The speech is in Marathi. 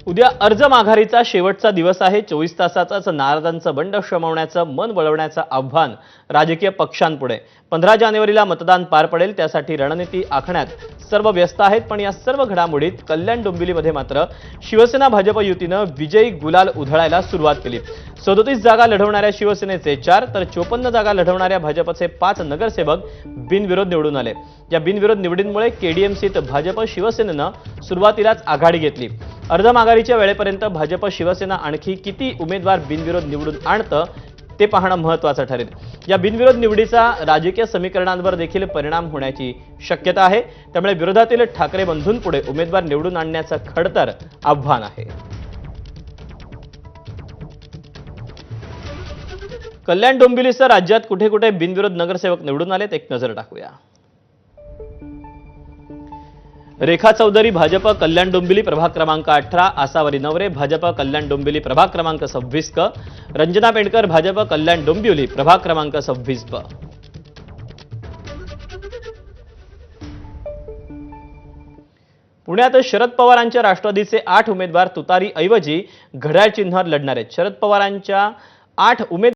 उद्या अर्ज माघारीचा शेवटचा दिवस आहे। 24 तासाचाच नाराजांचं बंड शमवण्याचं, मन वळवण्याचं आव्हान राजकीय पक्षांपुढे। 15 जानेवारीला मतदान पार पडेल, त्यासाठी रणनीती आखण्यात सर्व व्यस्त आहेत। पण या सर्व घडामोडीत कल्याण डोंबिवलीमध्ये मात्र शिवसेना भाजप युतीनं विजयी गुलाल उधळायला सुरुवात केली। 37 जागा लढवणाऱ्या शिवसेनेचे 4 तर 54 जागा लढवणाऱ्या भाजपचे 5 नगरसेवक बिनविरोध निवडून आले। या बिनविरोध निवडींमुळे केडीएमसीत भाजप शिवसेनेनं सुरुवातीलाच आघाडी घेतली। अर्ज माघारीच्या वेळेपर्यंत भाजप शिवसेना आणखी किती उमेदवार बिनविरोध निवडून आणतं ते पाहणं महत्त्वाचं ठरेल। या बिनविरोध निवडीचा राजकीय समीकरणांवर देखील परिणाम होण्याची शक्यता आहे। त्यामुळे विरोधातील ठाकरे बंधूंपुढे उमेदवार निवडून आणण्याचं खडतर आव्हान आहे। कल्याण डोंबिवलीसह राज्यात कुठे कुठे बिनविरोध नगरसेवक निवडून आलेत, एक नजर टाकूया। रेखा चौधरी भाजप कल्याण डोंबिवली प्रभाग क्रमांक 18, आसावरी नवरे भाजप कल्याण डोंबिवली प्रभाग क्रमांक 26 क, रंजना पेंडकर भाजप कल्याण डोंबिवली प्रभाग क्रमांक 26 ब। पुण्यात शरद पवारांच्या राष्ट्रवादीचे 8 उमेदवार तुतारी ऐवजी घड्याळ चिन्हावर लढणार आहेत। शरद पवारांच्या 8 उमेदवार